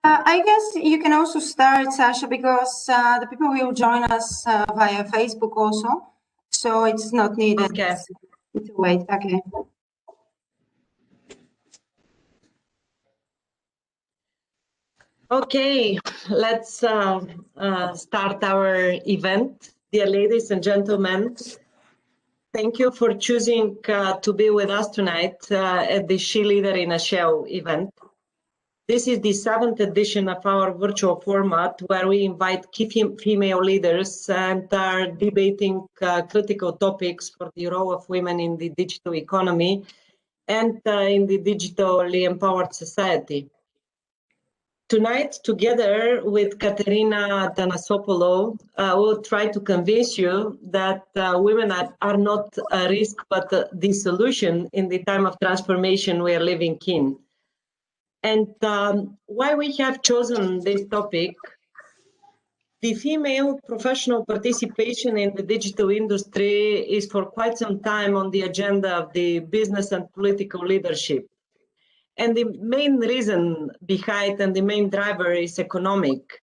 I guess you can also start, Sasha, because the people will join us via Facebook also, so it's not needed to wait. Okay. Okay, let's start our event. Dear ladies and gentlemen, thank you for choosing to be with us tonight at the SHEleader in a Shell event. This is the 7th edition of our virtual format where we invite key female leaders and are debating critical topics for the role of women in the digital economy and in the digitally empowered society. Tonight, together with Katerina Athanasopoulou, we'll try to convince you that women are not a risk, but the solution in the time of transformation we are living in. And why we have chosen this topic, the female professional participation in the digital industry is for quite some time on the agenda of the business and political leadership. And the main reason behind and the main driver is economic.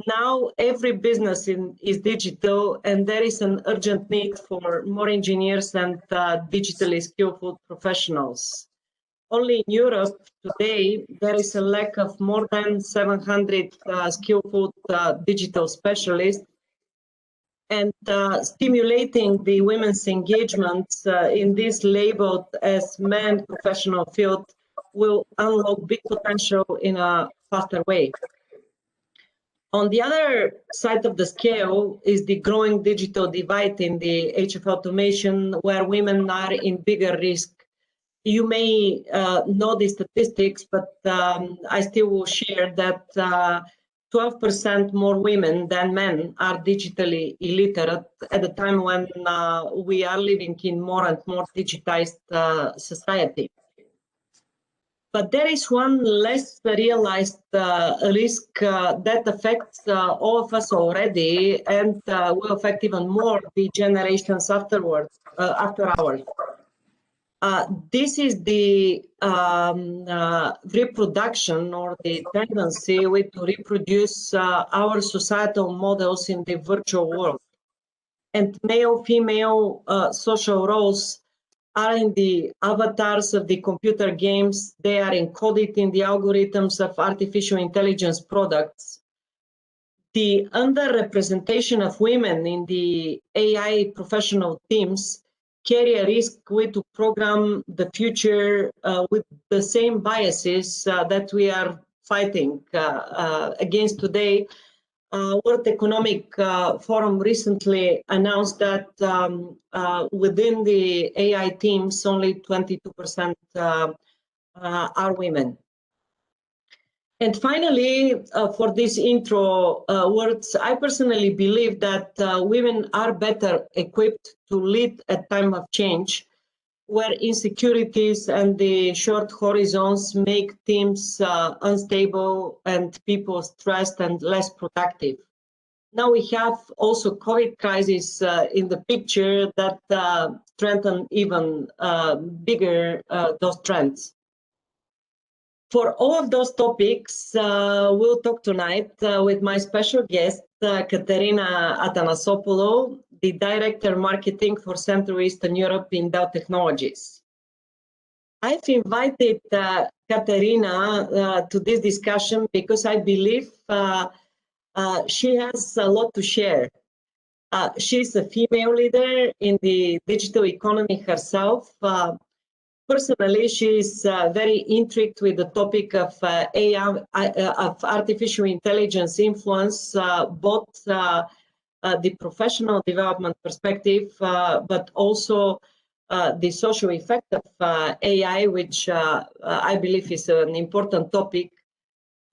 Now every business is digital and there is an urgent need for more engineers and digitally skillful professionals. Only in Europe today, there is a lack of more than 700 skillful digital specialists, and stimulating the women's engagement in this labeled as men professional field will unlock big potential in a faster way. On the other side of the scale is the growing digital divide in the age of automation, where women are in bigger risk. You may know the statistics, but I still will share that 12% more women than men are digitally illiterate at a time when we are living in more and more digitized society. But there is one less realized risk that affects all of us already and will affect even more the generations afterwards, after ours. This is the reproduction or the tendency to reproduce our societal models in the virtual world. And male-female social roles are in the avatars of the computer games. They are encoded in the algorithms of artificial intelligence products. The underrepresentation of women in the AI professional teams carry a risk to program the future with the same biases that we are fighting against today. World Economic Forum recently announced that within the AI teams, only 22% are women. And finally, for these intro words, I personally believe that women are better equipped to lead at time of change, where insecurities and the short horizons make teams unstable and people stressed and less productive. Now we have also COVID crisis in the picture that strengthen even bigger those trends. For all of those topics, we'll talk tonight with my special guest, Katerina Athanasopoulou, the Director Marketing for Central Eastern Europe in Dell Technologies. I've invited Katerina to this discussion because I believe she has a lot to share. She's a female leader in the digital economy herself. Personally, she is very intrigued with the topic of AI, of artificial intelligence influence, both the professional development perspective, but also the social effect of AI, which I believe is an important topic.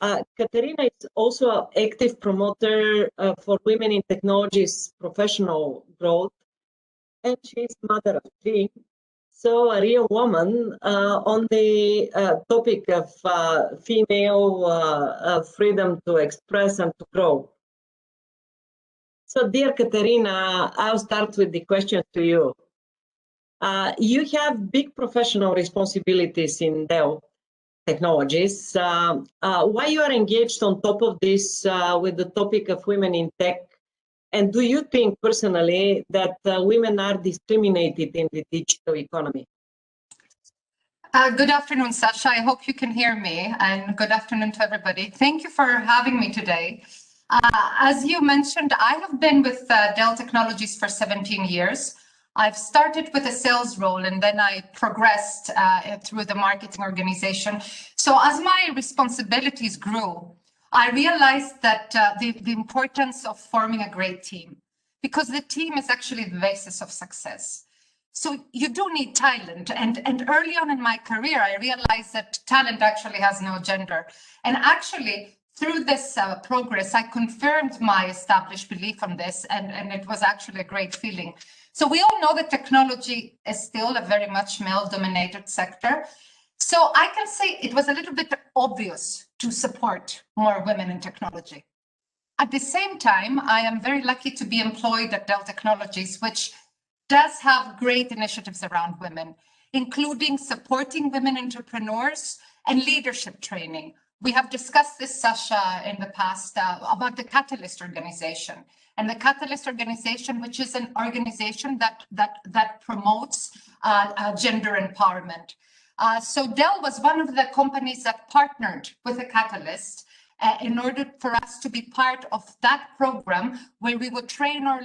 Katerina is also an active promoter for women in technologies professional growth, and she is mother of 3. So a real woman on the topic of female freedom to express and to grow. So dear Katerina, I'll start with the question to you. You have big professional responsibilities in Dell. technologies. Why you are engaged on top of this with the topic of women in tech? And do you think personally that women are discriminated in the digital economy? Good afternoon, Sasha. I hope you can hear me, and good afternoon to everybody. Thank you for having me today. As you mentioned, I have been with Dell Technologies for 17 years. I've started with a sales role, and then I progressed through the marketing organization. So as my responsibilities grew, I realized that the importance of forming a great team, because the team is actually the basis of success. So you do need talent. And early on in my career, I realized that talent actually has no gender. And actually, through this progress, I confirmed my established belief on this, and it was actually a great feeling. So we all know that technology is still a very much male-dominated sector. So I can say it was a little bit obvious to support more women in technology. At the same time, I am very lucky to be employed at Dell Technologies, which does have great initiatives around women, including supporting women entrepreneurs and leadership training. We have discussed this, Sasha, in the past about the Catalyst organization. And the Catalyst organization, which is an organization that promotes gender empowerment. So Dell was one of the companies that partnered with the Catalyst in order for us to be part of that program, where we would train our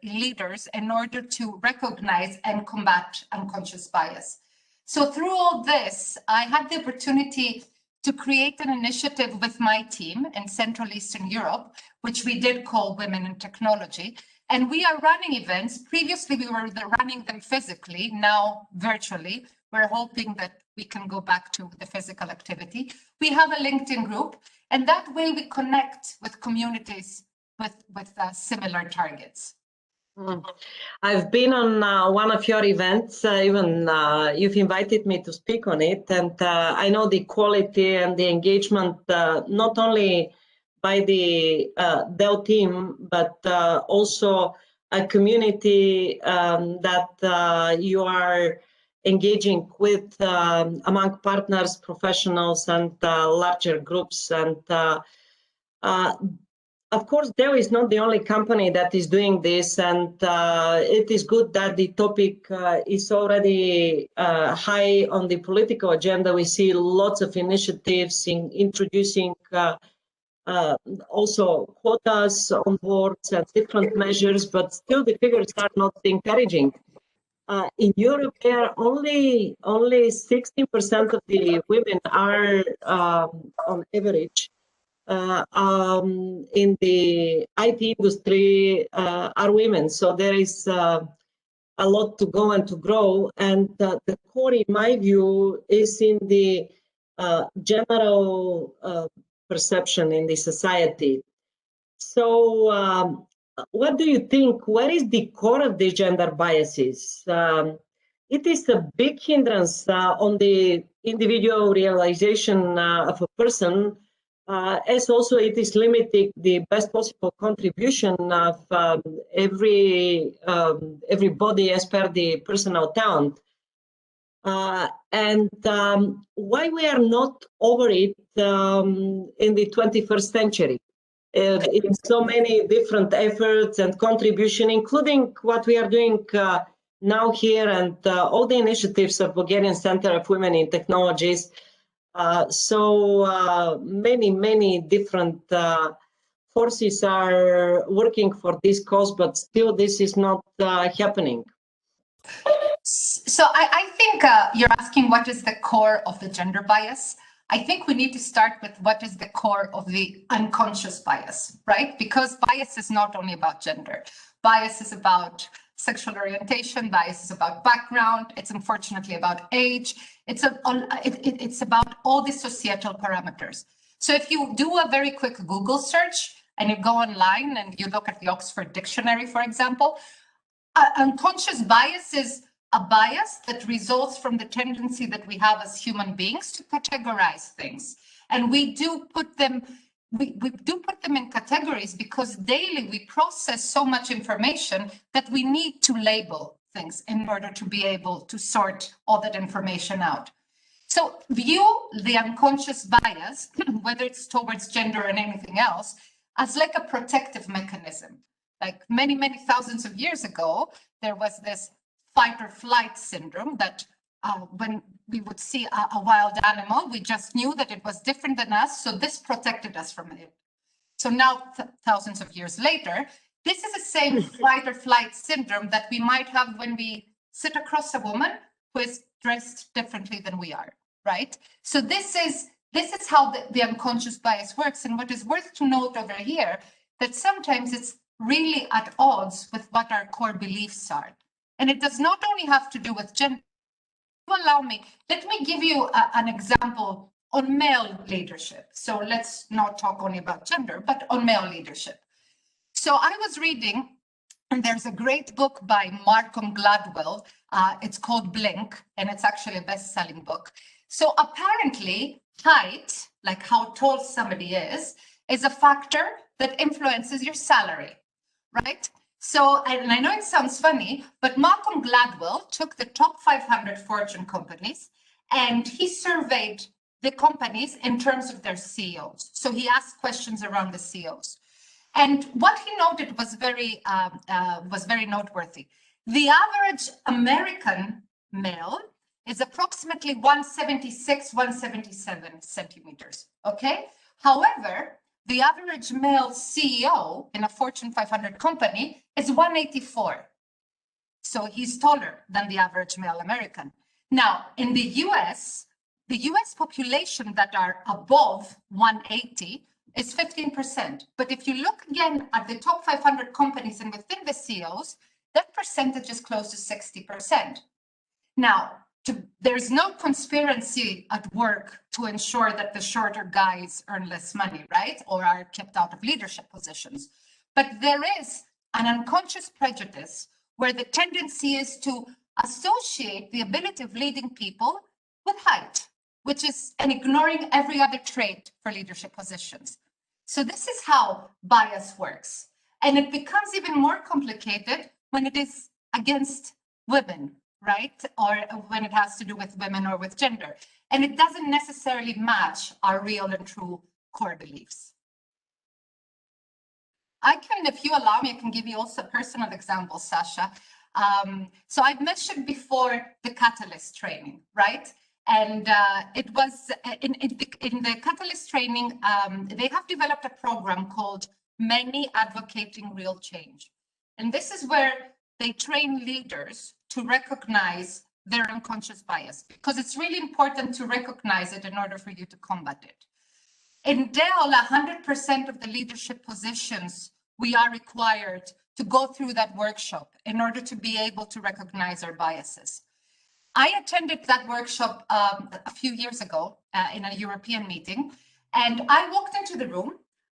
leaders in order to recognize and combat unconscious bias. So through all this, I had the opportunity to create an initiative with my team in Central Eastern Europe, which we did call Women in Technology. And we are running events. Previously, we were running them physically, now virtually. We're hoping that we can go back to the physical activity. We have a LinkedIn group, and that way we connect with communities with similar targets. I've been on one of your events, even you've invited me to speak on it, and I know the quality and the engagement, not only by the Dell team, but also a community that you are engaging with among partners, professionals, and larger groups. And of course, Dell is not the only company that is doing this, and it is good that the topic is already high on the political agenda. We see lots of initiatives in introducing also quotas on boards and different measures, but still the figures are not encouraging. In Europe, there only 16% of the women are on average in the IT industry are women. So there is a lot to go and to grow. And the core, in my view, is in the general perception in the society. So what do you think? What is the core of the gender biases? It is a big hindrance on the individual realization of a person, as also it is limiting the best possible contribution of everybody as per the personal talent. And why we are not over it in the 21st century? In so many different efforts and contribution, including what we are doing now here and all the initiatives of Bulgarian Center of Women in Technologies. So many different forces are working for this cause, but still this is not happening. So I think you're asking what is the core of the gender bias. I think we need to start with what is the core of the unconscious bias, right? Because bias is not only about gender. Bias is about sexual orientation, bias is about background, it's unfortunately about age, it's about all the societal parameters. So if you do a very quick Google search and you go online and you look at the Oxford Dictionary, for example, unconscious bias is a bias that results from the tendency that we have as human beings to categorize things. And we do put them, we do put them in categories because daily we process so much information that we need to label things in order to be able to sort all that information out. So view the unconscious bias, whether it's towards gender or anything else, as like a protective mechanism. Like many, many thousands of years ago, there was this fight or flight syndrome that when we would see a wild animal, we just knew that it was different than us, so this protected us from it. So now, thousands of years later, this is the same fight or flight syndrome that we might have when we sit across a woman who is dressed differently than we are, right? So this is how the unconscious bias works. And what is worth to note over here, that sometimes it's really at odds with what our core beliefs are. And it does not only have to do with gender. Allow me, let me give you an example on male leadership. So let's not talk only about gender, but on male leadership. So I was reading, and there's a great book by Malcolm Gladwell. It's called Blink, and it's actually a best-selling book. So apparently, height, like how tall somebody is a factor that influences your salary, right? So, and I know it sounds funny, but Malcolm Gladwell took the top 500 Fortune companies and he surveyed the companies in terms of their CEOs. So he asked questions around the CEOs. And what he noted was very noteworthy. The average American male is approximately 176, 177 centimeters, okay? However, the average male CEO in a Fortune 500 company is 184. So he's taller than the average male American. Now, in the US population that are above 180 is 15%. But if you look again at the top 500 companies and within the CEOs, that percentage is close to 60%. Now, there's no conspiracy at work to ensure that the shorter guys earn less money, right? Or are kept out of leadership positions. But there is an unconscious prejudice where the tendency is to associate the ability of leading people with height, which is and ignoring every other trait for leadership positions. So this is how bias works. And it becomes even more complicated when it is against women, right? Or when it has to do with women or with gender. And it doesn't necessarily match our real and true core beliefs. I can, if you allow me, I can give you also a personal example, Sasha. So I've mentioned before the Catalyst training, right? And it was in the Catalyst training, they have developed a program called Many Advocating Real Change. And this is where they train leaders to recognize their unconscious bias, because it's really important to recognize it in order for you to combat it. In Dell, 100% of the leadership positions, we are required to go through that workshop in order to be able to recognize our biases. I attended that workshop a few years ago in a European meeting, and I walked into the room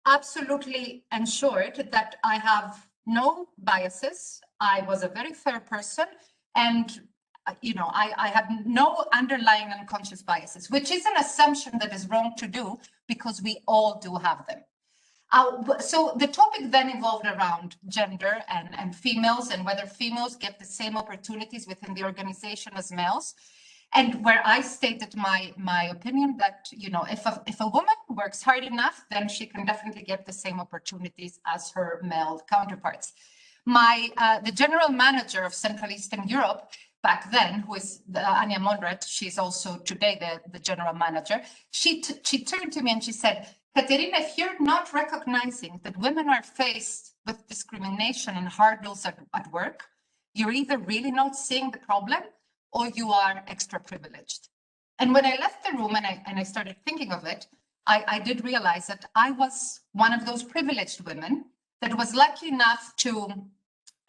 absolutely ensured that I have no biases. I was a very fair person, and I have no underlying unconscious biases, which is an assumption that is wrong to do because we all do have them. So the topic then evolved around gender and females, and whether females get the same opportunities within the organization as males. And where I stated my opinion that, if a woman works hard enough, then she can definitely get the same opportunities as her male counterparts. The general manager of Central Eastern Europe back then, who is Anja Monrad, she's also today the general manager, she turned to me and she said, Katerina, if you're not recognizing that women are faced with discrimination and hurdles at work, you're either really not seeing the problem or you are extra privileged. And when I left the room and I started thinking of it, I did realize that I was one of those privileged women that was lucky enough to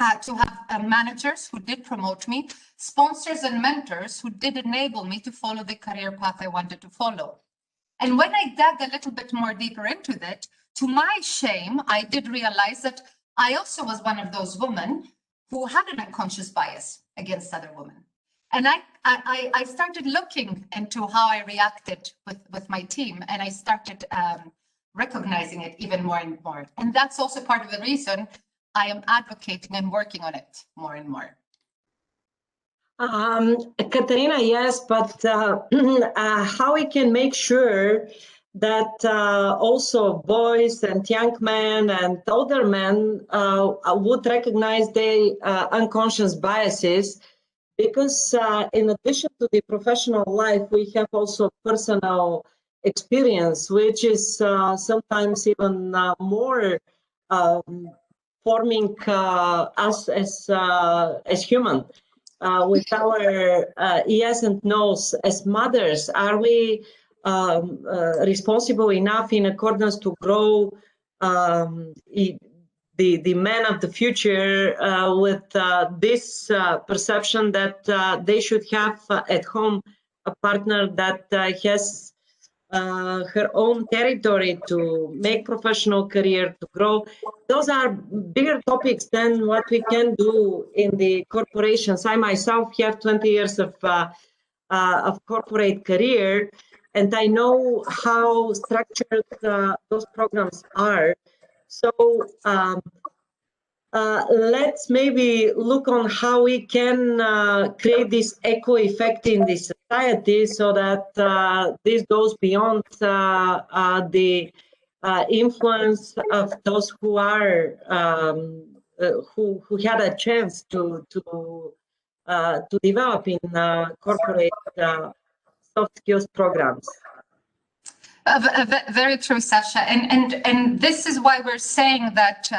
have managers who did promote me, sponsors and mentors who did enable me to follow the career path I wanted to follow. And when I dug a little bit more deeper into that, to my shame, I did realize that I also was one of those women who had an unconscious bias against other women. And I started looking into how I reacted with my team, and I started recognizing it even more and more. And that's also part of the reason I am advocating and working on it more and more. Katerina, yes, but how we can make sure that also boys and young men and older men would recognize their unconscious biases, because in addition to the professional life, we have also personal experience, which is sometimes even more forming us as human. With our yes and no's as mothers, are we responsible enough in accordance to grow the men of the future with this perception that they should have at home a partner that has her own territory to make professional career, to grow. Those are bigger topics than what we can do in the corporations. I myself have 20 years of corporate career, and I know how structured those programs are. So let's maybe look on how we can create this echo effect in the society, so that this goes beyond the influence of those who are who had a chance to develop in corporate soft skills programs. Very true, Sasha. And this is why we're saying that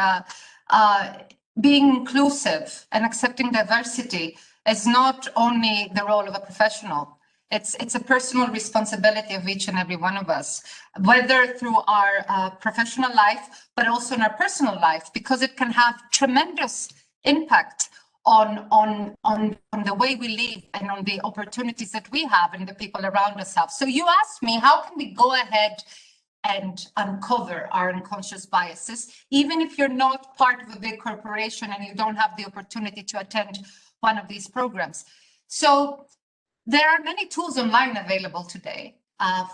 being inclusive and accepting diversity is not only the role of a professional. It's a personal responsibility of each and every one of us, whether through our professional life, but also in our personal life, because it can have tremendous impact on the way we live and on the opportunities that we have and the people around us have. So you asked me, how can we go ahead and uncover our unconscious biases, even if you're not part of a big corporation and you don't have the opportunity to attend one of these programs? So there are many tools online available today.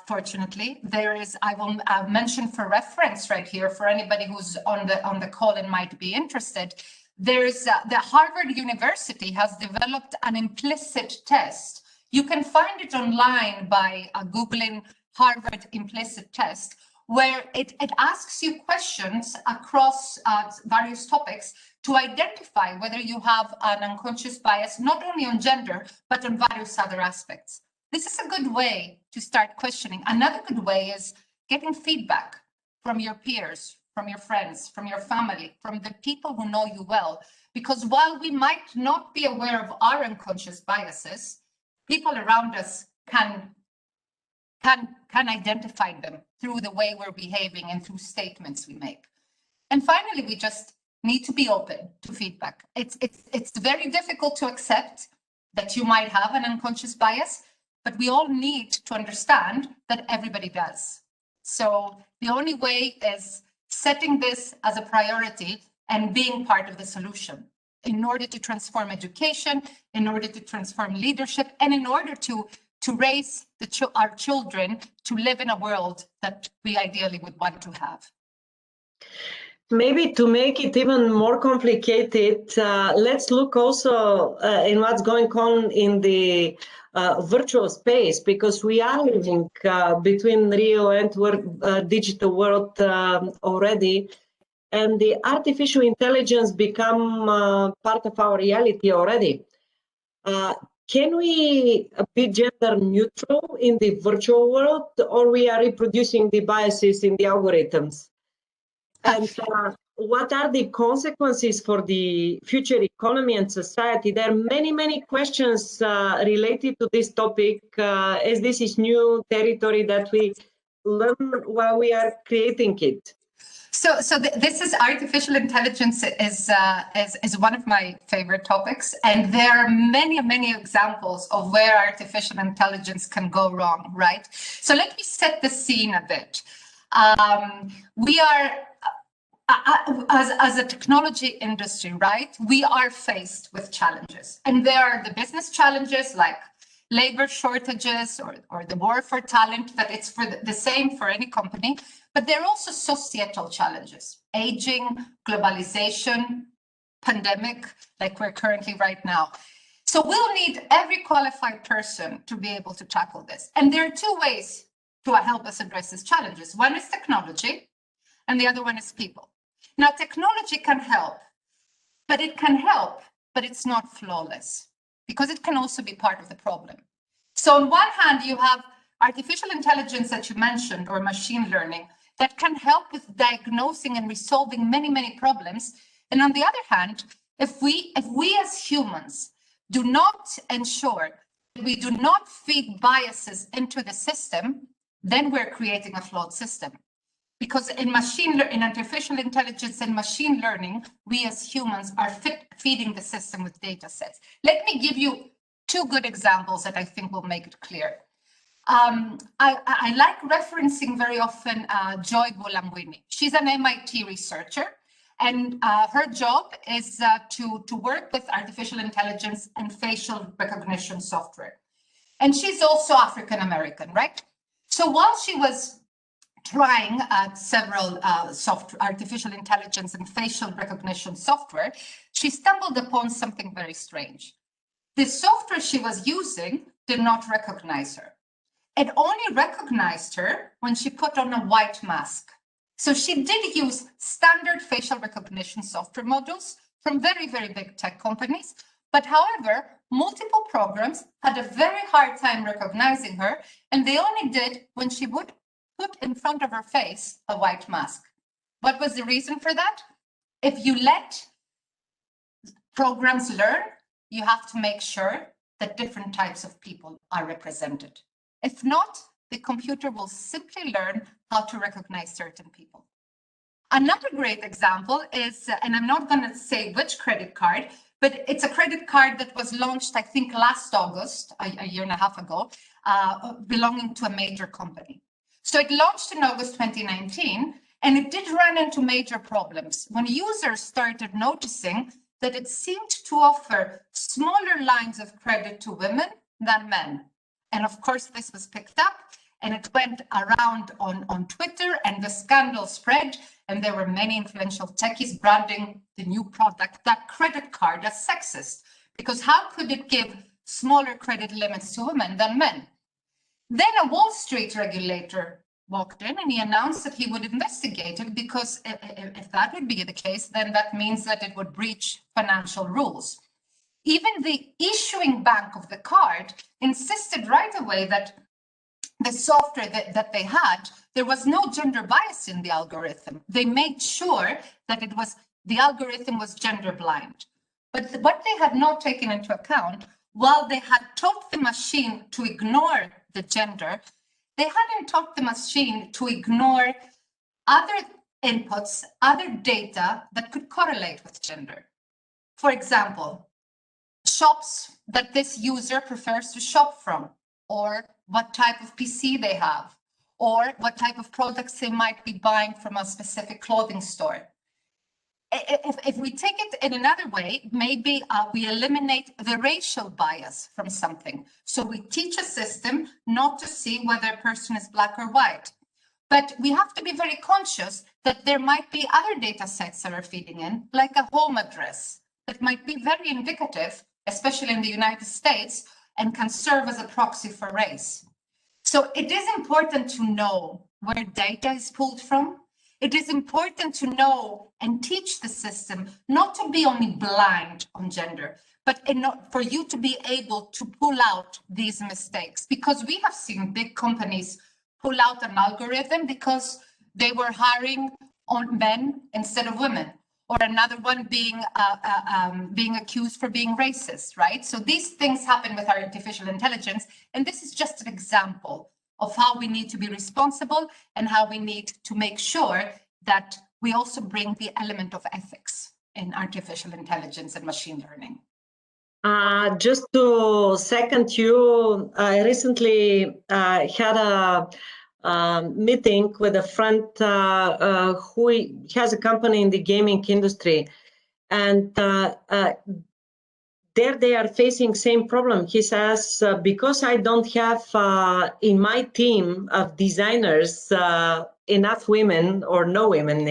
Fortunately, there is, I will mention for reference right here for anybody who's on the call and might be interested. There's the Harvard University has developed an implicit test. You can find it online by Googling Harvard implicit test, where it asks you questions across various topics to identify whether you have an unconscious bias, not only on gender, but on various other aspects. This is a good way to start questioning. Another good way is getting feedback from your peers, from your friends, from your family, from the people who know you well. Because while we might not be aware of our unconscious biases, people around us can identify them through the way we're behaving and through statements we make. And finally, we just need to be open to feedback. It's very difficult to accept that you might have an unconscious bias, but we all need to understand that everybody does. So the only way is setting this as a priority and being part of the solution in order to transform education, in order to transform leadership, and in order to raise our children to live in a world that we ideally would want to have. Maybe to make it even more complicated, let's look also in what's going on in the virtual space, because we are living between real and digital world already, and the artificial intelligence become part of our reality already. Can we be gender neutral in the virtual world, or we are reproducing the biases in the algorithms? And what are the consequences for the future economy and society? There are many, many questions related to this topic, as this is new territory that we learn while we are creating it. So this is artificial intelligence is one of my favorite topics, and there are many examples of where artificial intelligence can go wrong, right? So let me set the scene a bit. We are, as a technology industry, right, we are faced with challenges, and there are the business challenges like labor shortages or the war for talent, that it's for the same for any company. But there are also societal challenges, aging, globalization, pandemic, like we're currently right now. So we'll need every qualified person to be able to tackle this. And there are two ways to help us address these challenges. One is technology, and the other one is people. Now, technology can help, but it's not flawless, because it can also be part of the problem. So on one hand, you have artificial intelligence that you mentioned, or machine learning, that can help with diagnosing and resolving many, many problems. And on the other hand, if we as humans do not ensure that we do not feed biases into the system, then we're creating a flawed system. Because in artificial intelligence and machine learning, we as humans are feeding the system with data sets. Let me give you two good examples that I think will make it clear. I like referencing very often Joy Buolamwini. She's an MIT researcher, and her job is to work with artificial intelligence and facial recognition software. And she's also African American, right? So while she was trying several artificial intelligence and facial recognition software, she stumbled upon something very strange. The software she was using did not recognize her. It only recognized her when she put on a white mask. So she did use standard facial recognition software modules from very, very big tech companies. But however, multiple programs had a very hard time recognizing her, and they only did when she would put in front of her face a white mask. What was the reason for that? If you let programs learn, you have to make sure that different types of people are represented. If not, the computer will simply learn how to recognize certain people. Another great example is, and I'm not going to say which credit card, but it's a credit card that was launched, I think, last August, a year and a half ago, belonging to a major company. So it launched in August 2019, and it did run into major problems when users started noticing that it seemed to offer smaller lines of credit to women than men. And of course, this was picked up and it went around on Twitter, and the scandal spread, and there were many influential techies branding the new product, that credit card, as sexist, because how could it give smaller credit limits to women than men? Then a Wall Street regulator walked in and he announced that he would investigate it, because if that would be the case, then that means that it would breach financial rules. Even the issuing bank of the card insisted right away that the software that they had, there was no gender bias in the algorithm. They made sure that the algorithm was gender blind. But what they had not taken into account, while they had taught the machine to ignore the gender, they hadn't taught the machine to ignore other inputs, other data that could correlate with gender. For example, shops that this user prefers to shop from, or what type of PC they have, or what type of products they might be buying from a specific clothing store. If we take it in another way, maybe we eliminate the racial bias from something. So we teach a system not to see whether a person is black or white. But we have to be very conscious that there might be other data sets that are feeding in, like a home address, that might be very indicative, especially in the United States, and can serve as a proxy for race. So it is important to know where data is pulled from. It is important to know and teach the system not to be only blind on gender, but for you to be able to pull out these mistakes. Because we have seen big companies pull out an algorithm because they were hiring on men instead of women, or another one being accused for being racist, right? So these things happen with artificial intelligence, and this is just an example of how we need to be responsible and how we need to make sure that we also bring the element of ethics in artificial intelligence and machine learning. Just to second you, I recently had a meeting with a friend who has a company in the gaming industry, and there they are facing same problem. He says, because I don't have in my team of designers enough women or no women,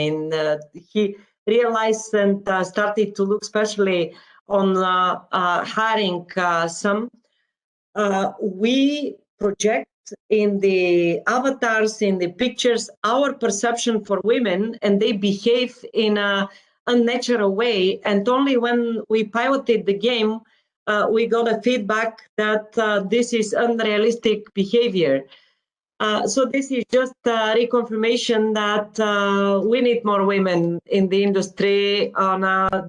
he realized and started to look especially on hiring some. We project in the avatars, in the pictures, our perception for women, and they behave in a unnatural way. And only when we pivoted the game, we got a feedback that this is unrealistic behavior. So this is just a reconfirmation that we need more women in the industry on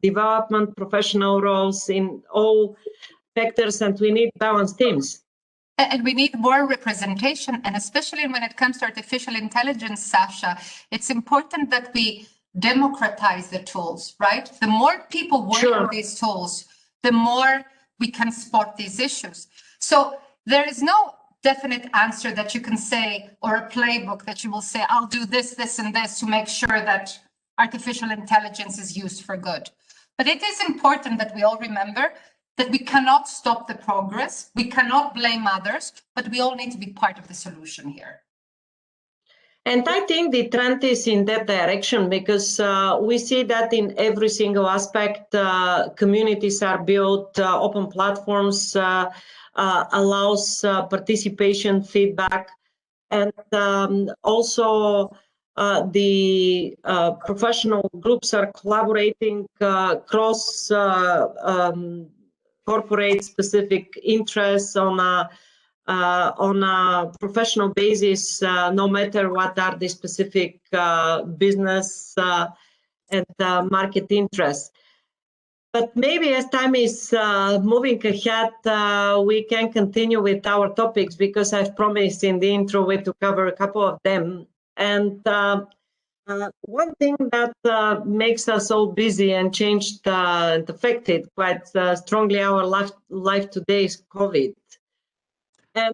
development, professional roles in all sectors, and we need balanced teams. And we need more representation, and especially when it comes to artificial intelligence, Sasha, it's important that we democratize the tools, right? The more people work on these tools, the more we can spot these issues. So there is no definite answer that you can say, or a playbook that you will say, I'll do this, this, and this to make sure that artificial intelligence is used for good. But it is important that we all remember that we cannot stop the progress, we cannot blame others, but we all need to be part of the solution here. And I think the trend is in that direction, because we see that in every single aspect, communities are built, open platforms allows participation, feedback, and also the professional groups are collaborating across corporate specific interests on a professional basis, no matter what are the specific business and market interests. But maybe as time is moving ahead, we can continue with our topics, because I've promised in the intro to cover a couple of them. And one thing that makes us all busy and changed and affected quite strongly our life today is COVID. And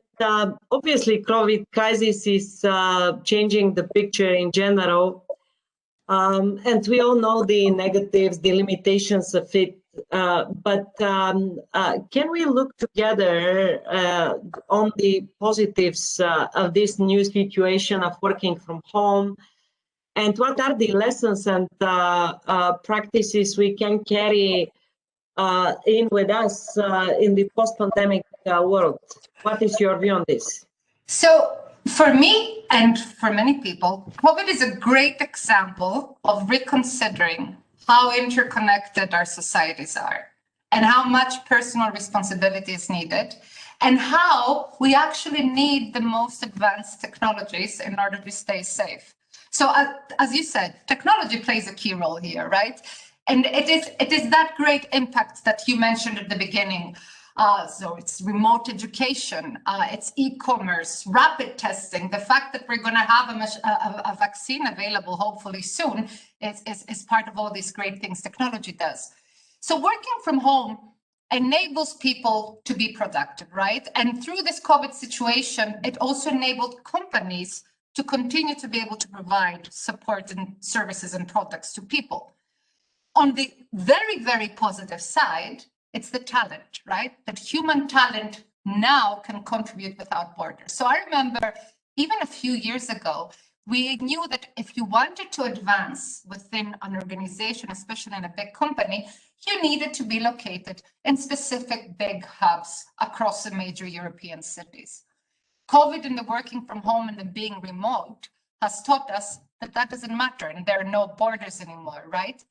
obviously, COVID crisis is changing the picture in general. And we all know the negatives, the limitations of it. But can we look together on the positives of this new situation of working from home? And what are the lessons and practices we can carry in with us in the post-pandemic world? What is your view on this? So for me and for many people, COVID is a great example of reconsidering how interconnected our societies are and how much personal responsibility is needed and how we actually need the most advanced technologies in order to stay safe. So as you said, technology plays a key role here, right? And it is that great impact that you mentioned at the beginning. So it's remote education, it's e-commerce, rapid testing. The fact that we're going to have a vaccine available hopefully soon is part of all these great things technology does. So working from home enables people to be productive, right? And through this COVID situation, it also enabled companies to continue to be able to provide support and services and products to people. On the very, very positive side, it's the talent, right? That human talent now can contribute without borders. So I remember even a few years ago, we knew that if you wanted to advance within an organization, especially in a big company, you needed to be located in specific big hubs across the major European cities. COVID and the working from home and the being remote has taught us that that doesn't matter and there are no borders anymore, right?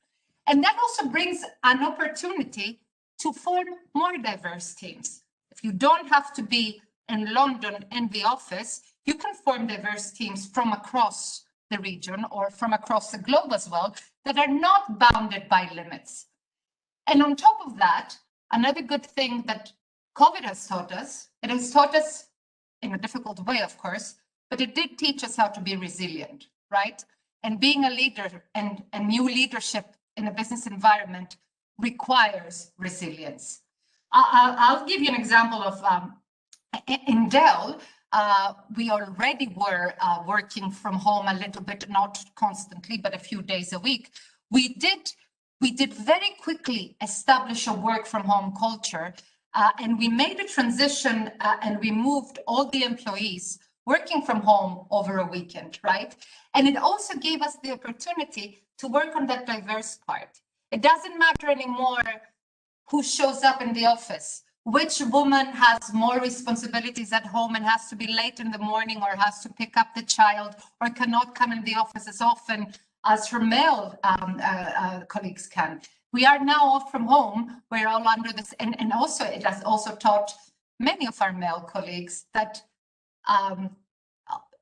And that also brings an opportunity to form more diverse teams. If you don't have to be in London in the office, you can form diverse teams from across the region or from across the globe as well that are not bounded by limits. And on top of that, another good thing that COVID has taught us, it has taught us in a difficult way, of course, but it did teach us how to be resilient, right? And being a leader and a new leadership in a business environment requires resilience. I'll give you an example of in Dell, we already were working from home a little bit, not constantly, but a few days a week. We did very quickly establish a work from home culture, and we made a transition and we moved all the employees working from home over a weekend, right? And it also gave us the opportunity to work on that diverse part. It doesn't matter anymore who shows up in the office, which woman has more responsibilities at home and has to be late in the morning or has to pick up the child or cannot come in the office as often as her male colleagues can. We are now off from home. We're all under this, and also it has also taught many of our male colleagues that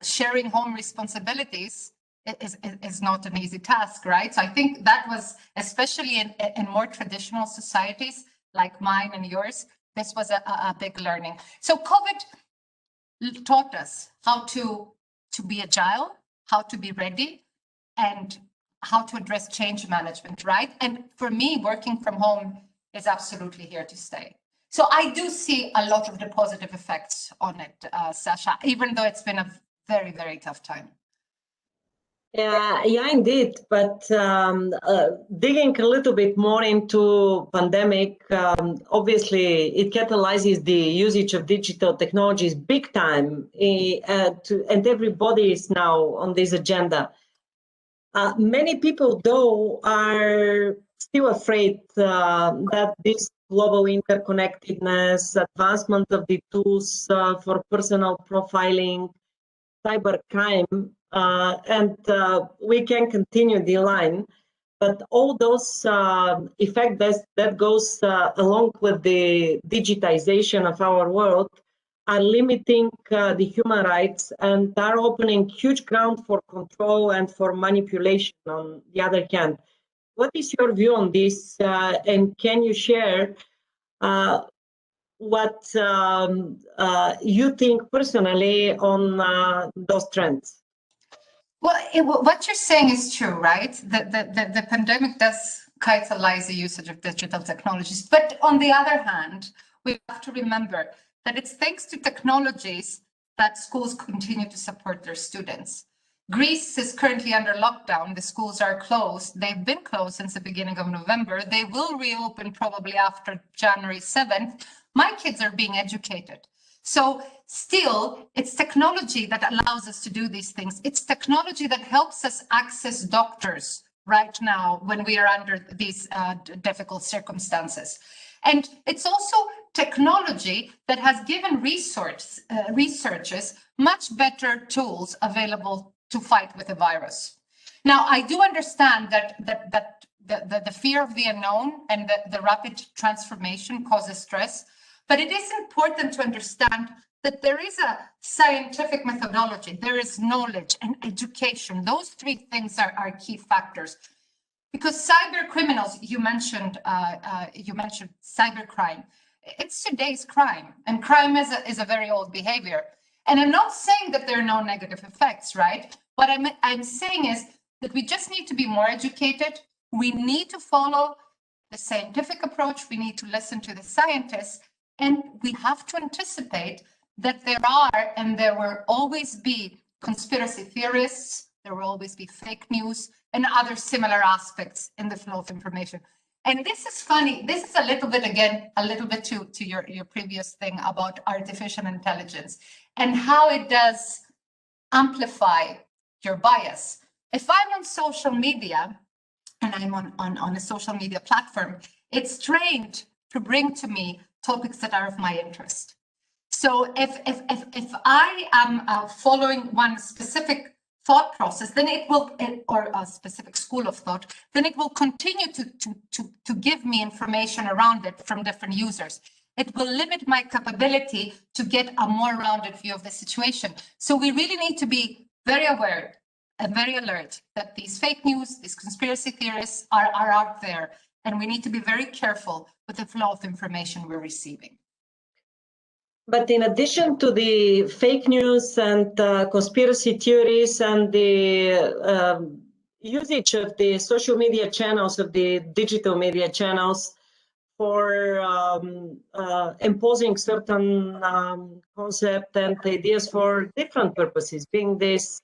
sharing home responsibilities is not an easy task, right? So I think that was, especially in more traditional societies like mine and yours, this was a big learning. So COVID taught us how to be agile, how to be ready, and how to address change management, right? And for me, working from home is absolutely here to stay. So I do see a lot of the positive effects on it, Sasha, even though it's been a very, very tough time. Yeah, indeed. But digging a little bit more into pandemic, obviously it catalyzes the usage of digital technologies big time, and everybody is now on this agenda. Many people, though, are still afraid that this global interconnectedness, advancement of the tools for personal profiling, cybercrime, and we can continue the line. But all those effects that goes along with the digitization of our world are limiting the human rights and are opening huge ground for control and for manipulation on the other hand. What is your view on this? And can you share what you think personally on those trends? Well, what you're saying is true, right? The pandemic does catalyze the usage of digital technologies. But on the other hand, we have to remember that it's thanks to technologies that schools continue to support their students. Greece is currently under lockdown. The schools are closed. They've been closed since the beginning of November. They will reopen probably after January 7th. My kids are being educated. So still, it's technology that allows us to do these things. It's technology that helps us access doctors right now when we are under these difficult circumstances. And it's also technology that has given researchers much better tools available to fight with the virus. Now, I do understand that the fear of the unknown and the rapid transformation causes stress, but it is important to understand that there is a scientific methodology, there is knowledge and education. Those three things are key factors. Because cyber criminals, you mentioned cybercrime. It's today's crime, and crime is a very old behavior. And I'm not saying that there are no negative effects, right? What I'm saying is that we just need to be more educated. We need to follow the scientific approach. We need to listen to the scientists, and we have to anticipate that there are and there will always be conspiracy theorists. There will always be fake news and other similar aspects in the flow of information. And this is funny. This is a little bit to your previous thing about artificial intelligence and how it does amplify your bias. If I'm on social media and I'm on a social media platform, it's trained to bring to me topics that are of my interest. So if I am following one specific thought process, then it will, or a specific school of thought, then it will continue to give me information around it from different users. It will limit my capability to get a more rounded view of the situation. So we really need to be very aware and very alert that these fake news, these conspiracy theorists are out there, and we need to be very careful with the flow of information we're receiving. But in addition to the fake news and conspiracy theories and the usage of the social media channels, of the digital media channels for imposing certain concepts and ideas for different purposes, being this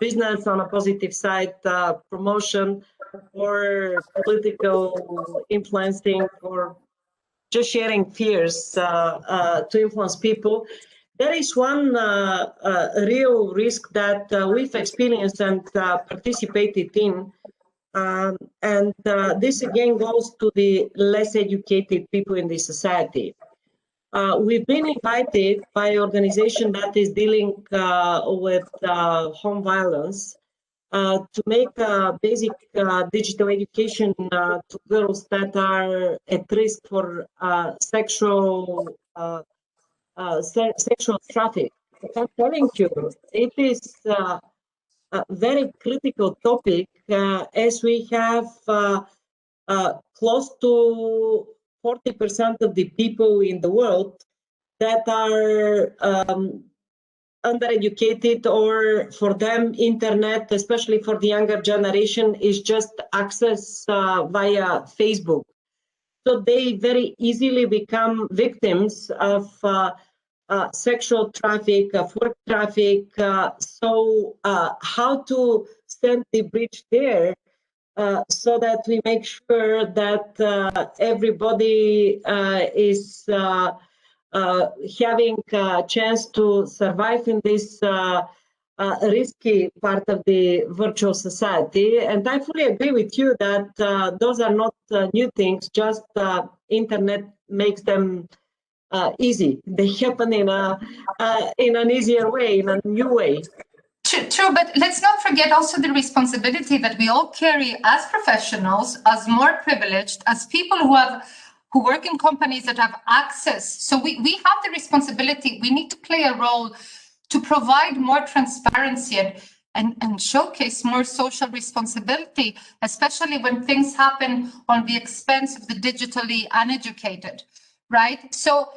business on a positive side, promotion, or political influencing, or just sharing fears to influence people. There is one real risk that we've experienced and participated in, And this again goes to the less educated people in the society. We've been invited by an organization that is dealing with home violence to make basic digital education to girls that are at risk for sexual traffic. I'm telling you, it is a very critical topic as we have close to 40% of the people in the world that are undereducated, or for them, internet, especially for the younger generation, is just access via Facebook. So they very easily become victims of sexual traffic, of work traffic. So how to stand the bridge there so that we make sure that everybody is having a chance to survive in this risky part of the virtual society. And I fully agree with you that those are not new things, just internet makes them easy. They happen in an easier way, in a new way. True, but let's not forget also the responsibility that we all carry as professionals, as more privileged, as people who work in companies that have access. So we have the responsibility. We need to play a role to provide more transparency and showcase more social responsibility, especially when things happen on the expense of the digitally uneducated, right? So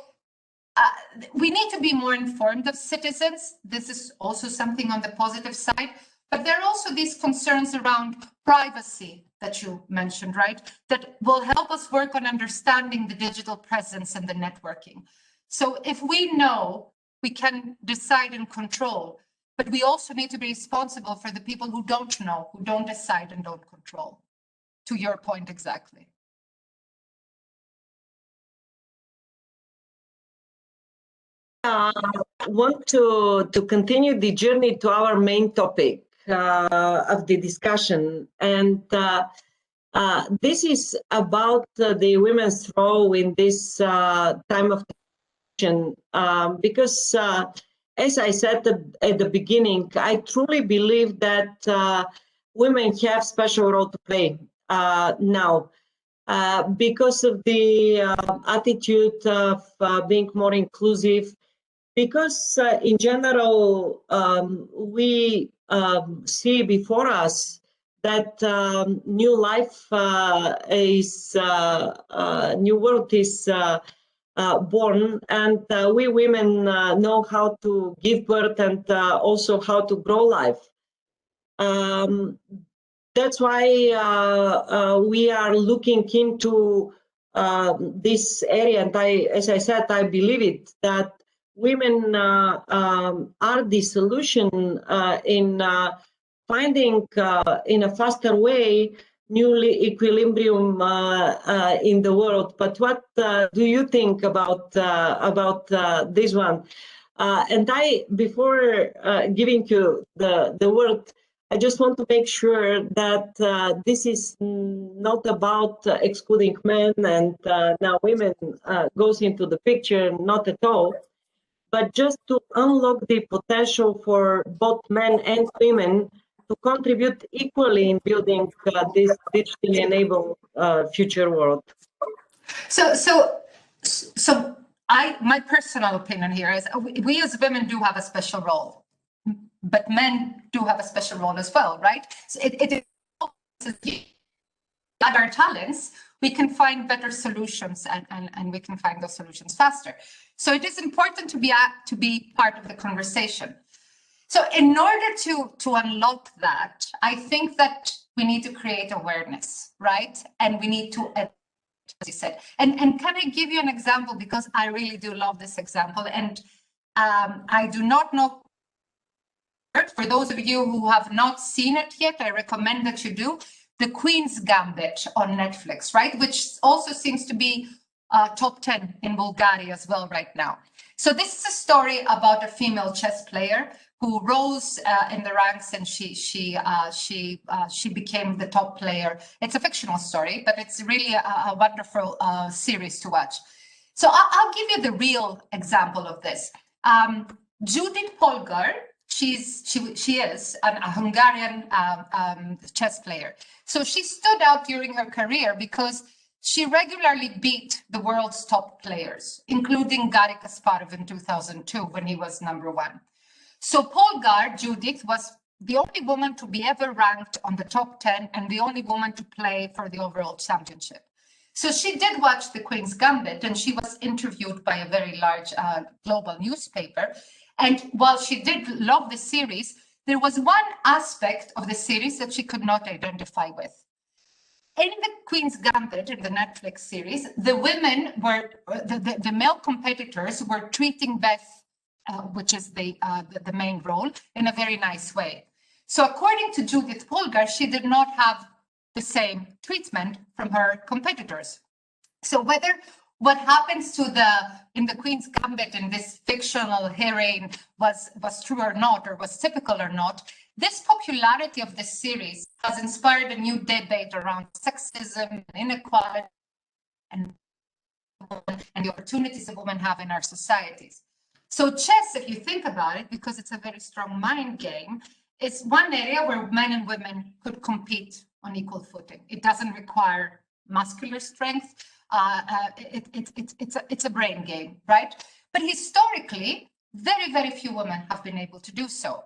we need to be more informed of citizens. This is also something on the positive side, but there are also these concerns around privacy that you mentioned, right? That will help us work on understanding the digital presence and the networking. So if we know, we can decide and control, but we also need to be responsible for the people who don't know, who don't decide and don't control. To your point exactly. Want to continue the journey to our main topic of the discussion, and this is about the women's role in this time of transition, because as I said at the beginning, I truly believe that women have special role to play now. Because of the attitude of being more inclusive, because in general, we see before us that new life new world is born, and we women know how to give birth and also how to grow life. That's why we are looking into this area, and as I said, I believe it, that women are the solution in finding in a faster way new equilibrium in the world. But what do you think about this one? And before giving you the word, I just want to make sure that this is not about excluding men and now women goes into the picture, not at all, but just to unlock the potential for both men and women to contribute equally in building this digitally enabled future world. So my personal opinion here is we as women do have a special role, but men do have a special role as well, right? So it is add our talents, we can find better solutions and we can find those solutions faster. So it is important to be part of the conversation. So in order to unlock that, I think that we need to create awareness, right? And we need to, as you said, and can I give you an example, because I really do love this example, and I do not know. For those of you who have not seen it yet, I recommend that you do. The Queen's Gambit on Netflix, right? Which also seems to be top 10 in Bulgaria as well right now. So this is a story about a female chess player who rose in the ranks, and she became the top player. It's a fictional story, but it's really a wonderful series to watch. So I'll give you the real example of this. Judith Polgar, she is a Hungarian chess player. So she stood out during her career because she regularly beat the world's top players, including Garry Kasparov in 2002 when he was #1. So Polgar, Judith, was the only woman to be ever ranked on the top 10 and the only woman to play for the overall championship. So she did watch the Queen's Gambit, and she was interviewed by a very large global newspaper. And while she did love the series, there was one aspect of the series that she could not identify with. In the Queen's Gambit, in the Netflix series, the women were, the male competitors were treating Beth, which is the main role, in a very nice way. So according to Judith Polgar, she did not have the same treatment from her competitors. So whether what happens to in the Queen's Gambit in this fictional heroine was true or not, or was typical or not, this popularity of this series has inspired a new debate around sexism, inequality, and the opportunities that women have in our societies. So chess, if you think about it, because it's a very strong mind game, is one area where men and women could compete on equal footing. It doesn't require muscular strength. It's a brain game, right? But historically, very, very few women have been able to do so.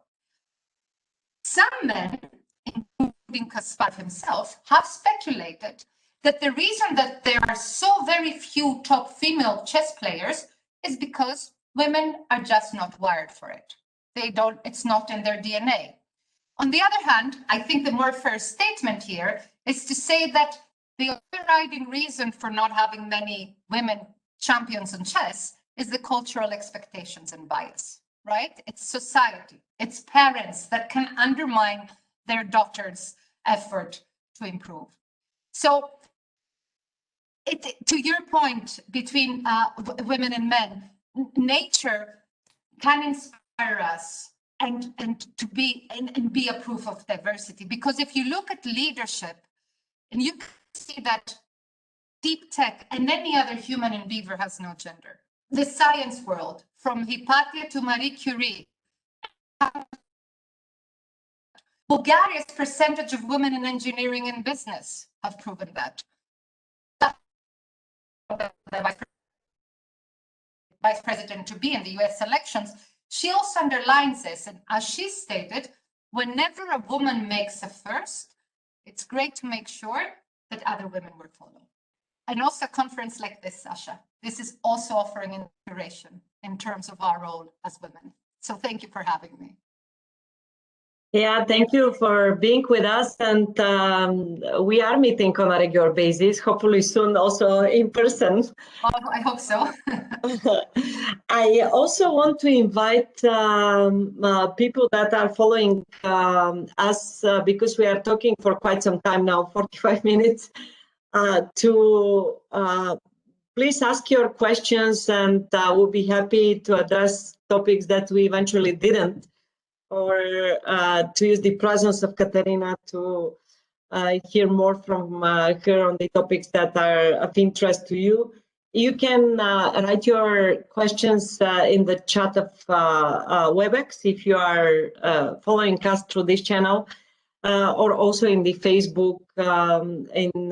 Some men, including Kasparov himself, have speculated that the reason that there are so very few top female chess players is because women are just not wired for it. It's not in their DNA. On the other hand, I think the more fair statement here is to say that the overriding reason for not having many women champions in chess is the cultural expectations and bias, right? It's society, it's parents that can undermine their daughters' effort to improve. So to your point between women and men, nature can inspire us and to be a proof of diversity. Because if you look at leadership, and you can see that deep tech and any other human endeavor has no gender. The science world, from Hypatia to Marie Curie, Bulgaria's percentage of women in engineering and business have proven that. The vice president to be in the US elections, she also underlines this. And as she stated, whenever a woman makes a first, it's great to make sure that other women will follow. And also a conference like this, Sasha, this is also offering inspiration in terms of our role as women. So thank you for having me. Yeah, thank you for being with us. And we are meeting on a regular basis, hopefully soon also in person. Oh, I hope so. I also want to invite people that are following us, because we are talking for quite some time now, 45 minutes, to please ask your questions, and we'll be happy to address topics that we eventually didn't, or to use the presence of Katerina to hear more from her on the topics that are of interest to you. You can write your questions in the chat of WebEx if you are following us through this channel, or also in the Facebook. In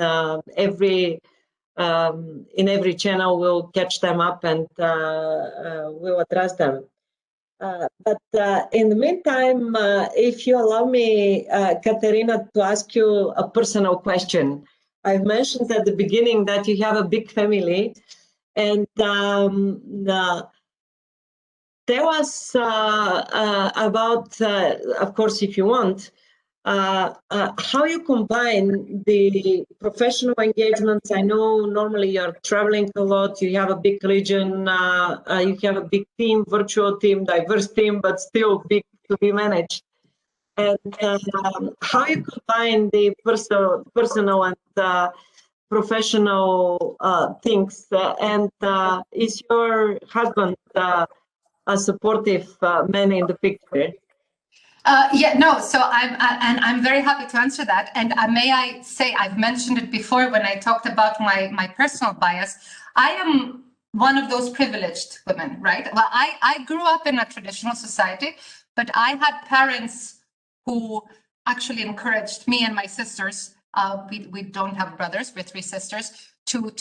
every channel, we'll catch them up and we'll address them. But in the meantime, if you allow me, Katerina, to ask you a personal question. I've mentioned at the beginning that you have a big family, and tell us about, of course, if you want, how you combine the professional engagements. I know normally you're traveling a lot, you have a big region, you have a big team, virtual team, diverse team, but still big to be managed. And how you combine the personal and professional things. And is your husband a supportive man in the picture? So I'm very happy to answer that. And may I say, I've mentioned it before when I talked about my personal bias. I am one of those privileged women, right? Well, I grew up in a traditional society, but I had parents who actually encouraged me and my sisters. We don't have brothers, we're three sisters, to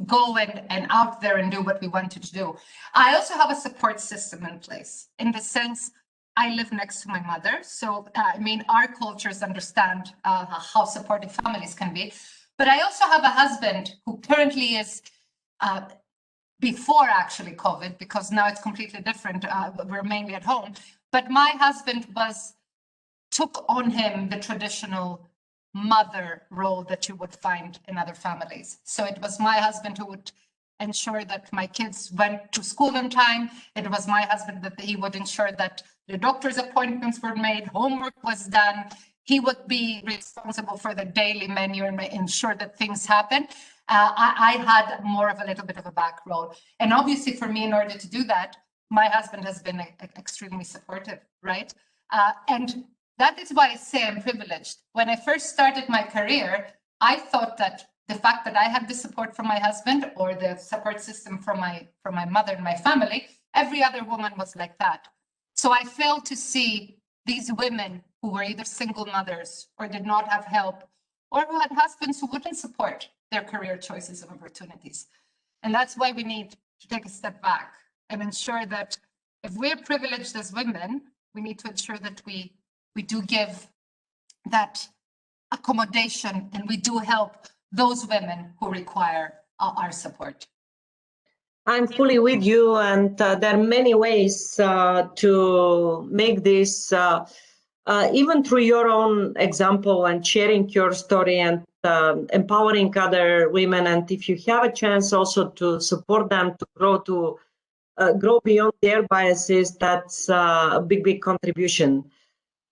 go and out there and do what we wanted to do. I also have a support system in place, in the sense I live next to my mother. So, I mean, our cultures understand how supportive families can be. But I also have a husband who currently is, before actually COVID, because now it's completely different. We're mainly at home. But my husband took on him the traditional mother role that you would find in other families. So it was my husband who would ensure that my kids went to school on time. It was my husband that he would ensure that the doctor's appointments were made, homework was done. He would be responsible for the daily menu and ensure that things happen. I had more of a little bit of a back role. And obviously for me, in order to do that, my husband has been extremely supportive, right? And that is why I say I'm privileged. When I first started my career, I thought that the fact that I had the support from my husband or the support system from my mother and my family, every other woman was like that. So I failed to see these women who were either single mothers or did not have help, or who had husbands who wouldn't support their career choices and opportunities. And that's why we need to take a step back and ensure that if we're privileged as women, we need to ensure that we do give that accommodation and we do help those women who require our support. I'm fully with you, and there are many ways to make this, even through your own example and sharing your story and empowering other women. And if you have a chance also to support them to grow beyond their biases, that's a big contribution.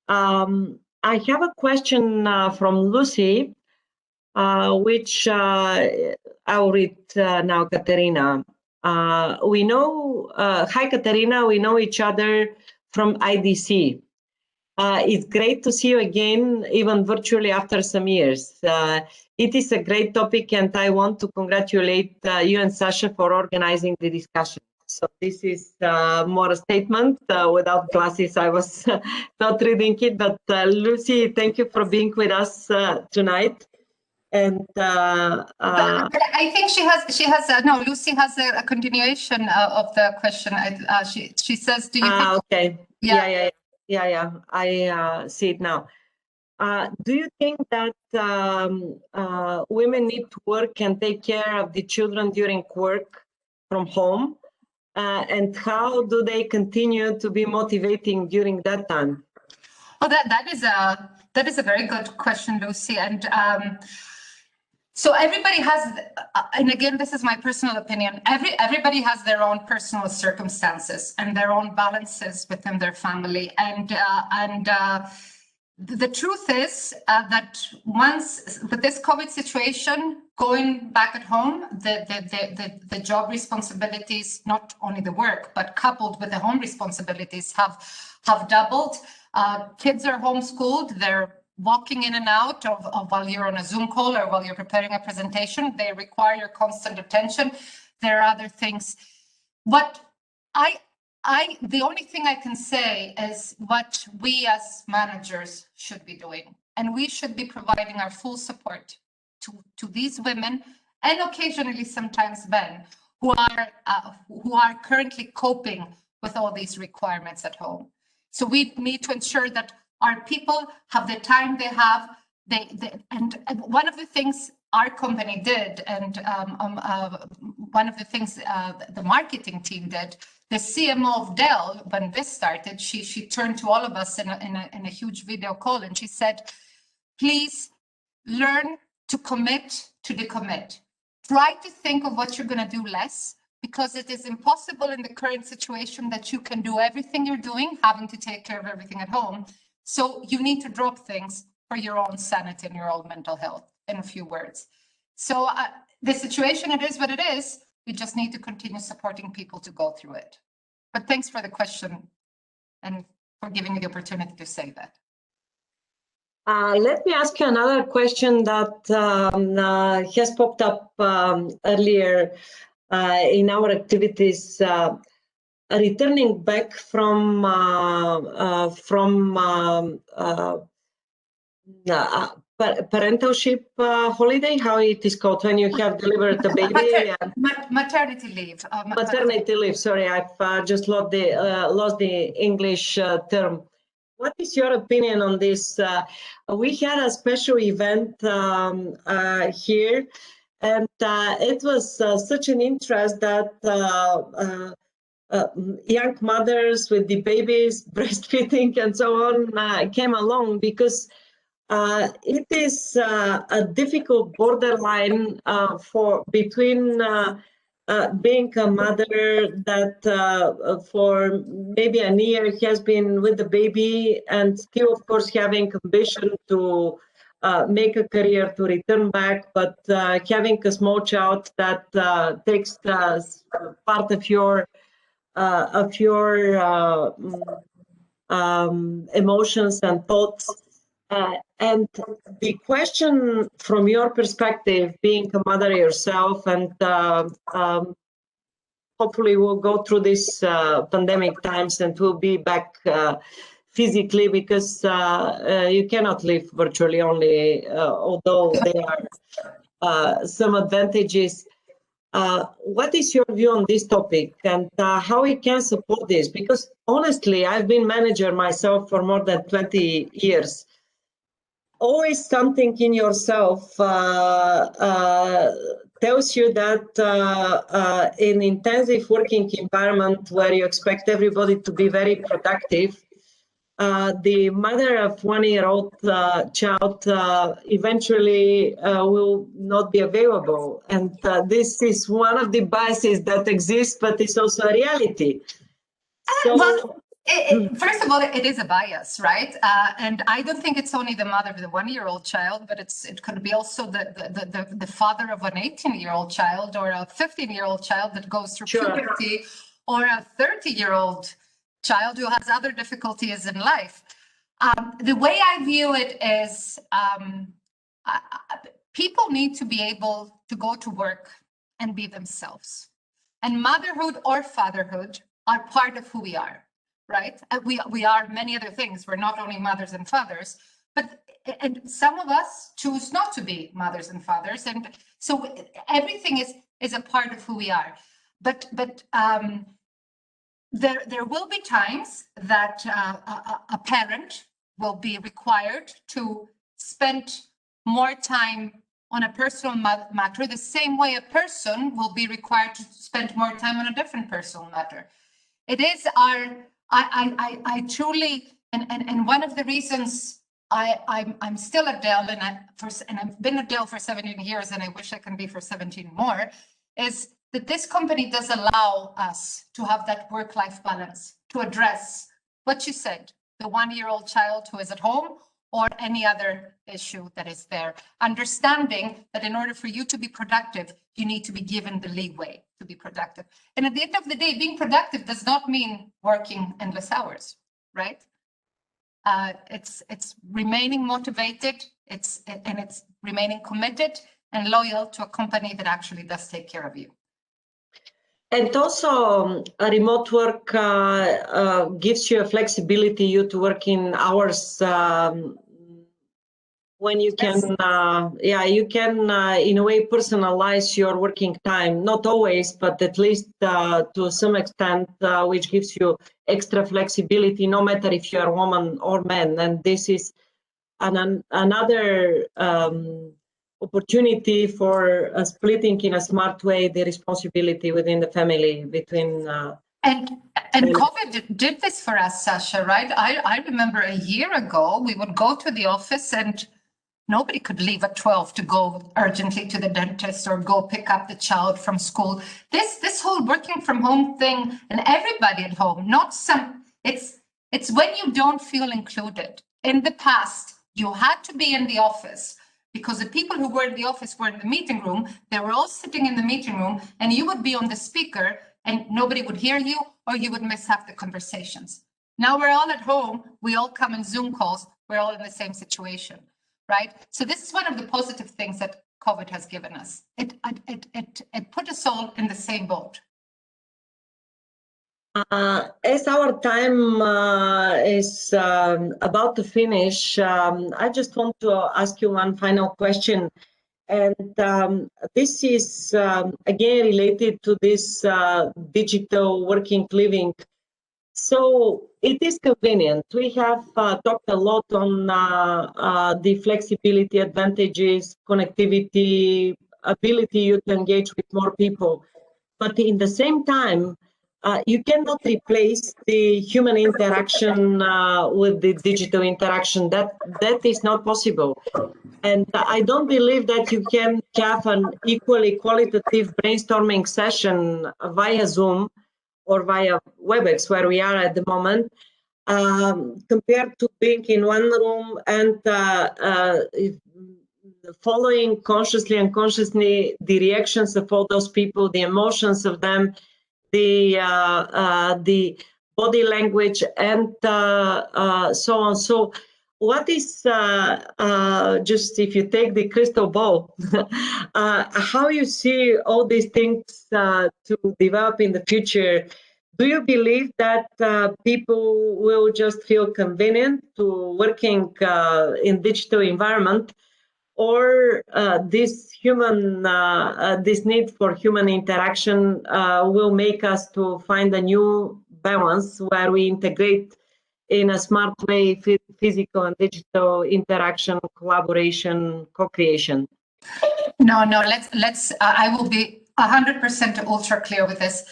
I have a question from Lucy, which I'll read now, Katerina. We know, hi Katerina, we know each other from IDC. It's great to see you again, even virtually after some years. It is a great topic, and I want to congratulate you and Sasha for organizing the discussion. So this is more a statement. Without glasses, I was not reading it, but Lucy, thank you for being with us tonight. And but I think she has no, Lucy has a continuation of the question. She says, do you think? Okay. Yeah. I see it now. Do you think that women need to work and take care of the children during work from home? And how do they continue to be motivating during that time? Well, that is a very good question, Lucy. And so everybody has, and again, this is my personal opinion, everybody has their own personal circumstances and their own balances within their family. And the truth is that once with this COVID situation, going back at home, the job responsibilities, not only the work, but coupled with the home responsibilities have doubled. Kids are homeschooled, they're walking in and out of while you're on a Zoom call or while you're preparing a presentation. They require your constant attention. There are other things. What the only thing I can say is what we as managers should be doing. And we should be providing our full support to these women and occasionally sometimes men who are currently coping with all these requirements at home. So we need to ensure that our people have the time they have. And one of the things our company did, and one of the things the marketing team did, the CMO of Dell, when this started, she turned to all of us in a huge video call, and she said, please learn to commit to decommit. Try to think of what you're going to do less, because it is impossible in the current situation that you can do everything you're doing, having to take care of everything at home. So you need to drop things for your own sanity and your own mental health, in a few words. So the situation, it is what it is. We just need to continue supporting people to go through it. But thanks for the question and for giving me the opportunity to say that. Let me ask you another question that has popped up earlier in our activities. Returning back from parentalship holiday, how it is called when you have delivered a baby. Maternity leave. Maternity leave. Sorry, I've just lost the English term. What is your opinion on this? We had a special event here, and it was such an interest that young mothers with the babies, breastfeeding, and so on came along, because it is a difficult borderline between being a mother that for maybe a year has been with the baby and still, of course, having ambition to make a career, to return back, but having a small child that takes part of your emotions and thoughts. And the question from your perspective, being a mother yourself, and hopefully we'll go through this pandemic times and we'll be back physically, because you cannot live virtually only, although there are some advantages. What is your view on this topic, and how we can support this? Because honestly, I've been manager myself for more than 20 years. Always something in yourself tells you that in intensive working environment where you expect everybody to be very productive, the mother of 1-year-old child eventually will not be available. And this is one of the biases that exists, but it's also a reality. So, well, first of all, it is a bias, right? And I don't think it's only the mother of the 1-year-old child, but it could be also the father of an 18-year-old child, or a 15-year-old child that goes through puberty, or a 30-year-old child who has other difficulties in life. The way I view it is people need to be able to go to work and be themselves. And motherhood or fatherhood are part of who we are, right? We are many other things. We're not only mothers and fathers, and some of us choose not to be mothers and fathers. And so everything is a part of who we are. But there will be times that a parent will be required to spend more time on a personal matter, the same way a person will be required to spend more time on a different personal matter. It is I truly, and one of the reasons I'm still at Dell, and I've been at Dell for 17 years, and I wish I can be for 17 more, is that this company does allow us to have that work-life balance, to address what you said, the 1-year-old child who is at home, or any other issue that is there. Understanding that in order for you to be productive, you need to be given the leeway to be productive. And at the end of the day, being productive does not mean working endless hours, right? It's remaining motivated, it's remaining committed and loyal to a company that actually does take care of you. And also, remote work gives you a flexibility to work in hours when you can, you can in a way personalize your working time. Not always, but at least to some extent, which gives you extra flexibility, no matter if you're a woman or man. And this is another opportunity for splitting in a smart way the responsibility within the family between. And COVID did this for us, Sasha, right? I remember a year ago, we would go to the office and nobody could leave at 12 to go urgently to the dentist or go pick up the child from school. This whole working from home thing, and everybody at home, not some, it's when you don't feel included. In the past, you had to be in the office because the people who were in the office were in the meeting room. They were all sitting in the meeting room, and you would be on the speaker and nobody would hear you, or you would miss half the conversations. Now we're all at home. We all come in Zoom calls. We're all in the same situation, right? So this is one of the positive things that COVID has given us. It put us all in the same boat. As our time is about to finish, I just want to ask you one final question. And this is, again, related to this digital working living. So it is convenient. We have talked a lot on the flexibility, advantages, connectivity, ability to engage with more people. But in the same time, you cannot replace the human interaction with the digital interaction. That is not possible. And I don't believe that you can have an equally qualitative brainstorming session via Zoom or via WebEx, where we are at the moment, compared to being in one room and following consciously and unconsciously the reactions of all those people, the emotions of them, the body language, and so on. So what is, just if you take the crystal ball, how you see all these things to develop in the future? Do you believe that people will just feel convenient to working in digital environment, or this need for human interaction will make us to find a new balance where we integrate in a smart way physical and digital interaction, collaboration, co-creation? No, let's I will be 100% ultra clear with this.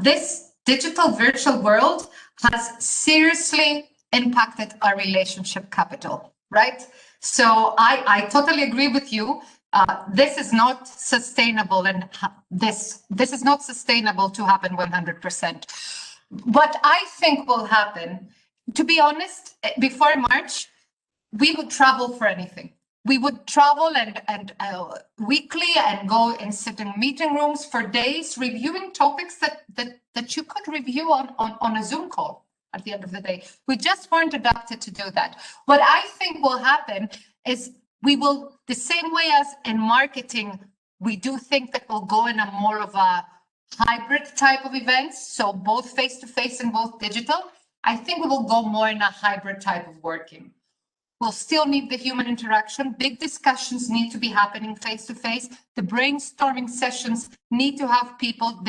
This digital virtual world has seriously impacted our relationship capital, right? So I totally agree with you. This is not sustainable, and this is not sustainable to happen 100%. What I think will happen, to be honest, before March, we would travel for anything. We would travel and weekly and go and sit in meeting rooms for days, reviewing topics that you could review on a Zoom call at the end of the day. We just weren't adapted to do that. What I think will happen is we will, the same way as in marketing, we do think that we'll go in a more of a hybrid type of events, so both face-to-face and both digital. I think we will go more in a hybrid type of working. We'll still need the human interaction. Big discussions need to be happening face-to-face. The brainstorming sessions need to have people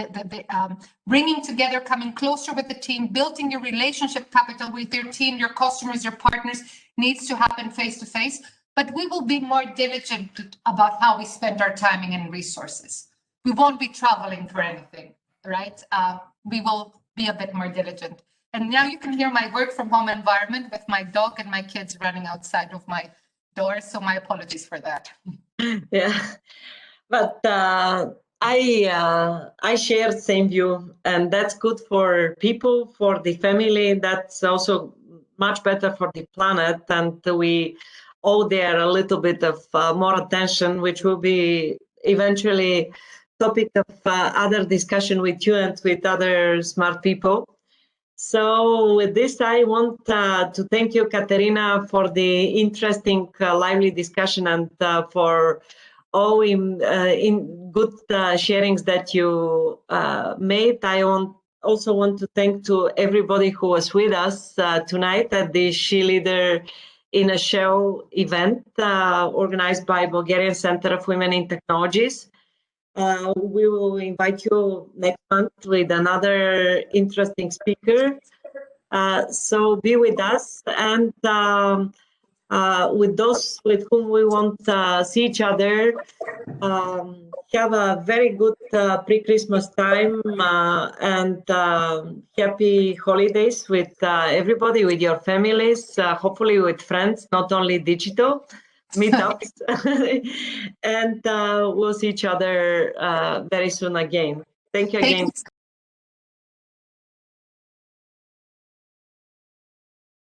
bringing together, coming closer with the team, building your relationship capital with your team, your customers, your partners needs to happen face-to-face. But we will be more diligent about how we spend our timing and resources. We won't be traveling for anything, right? We will be a bit more diligent. And now you can hear my work from home environment with my dog and my kids running outside of my door. So my apologies for that. Yeah, but I share the same view, and that's good for people, for the family. That's also much better for the planet, and we owe there a little bit of more attention, which will be eventually topic of other discussion with you and with other smart people. So with this, I want to thank you, Katerina, for the interesting, lively discussion, and for all in good sharings that you made. I also want to thank to everybody who was with us tonight at the SHEleader in a Show event organized by Bulgarian Center of Women in Technologies. We will invite you next month with another interesting speaker. So be with us, and with those with whom we won't see each other, have a very good pre-Christmas time, and happy holidays with everybody, with your families, hopefully with friends, not only digital meetups. And we'll see each other very soon again. Thank you again.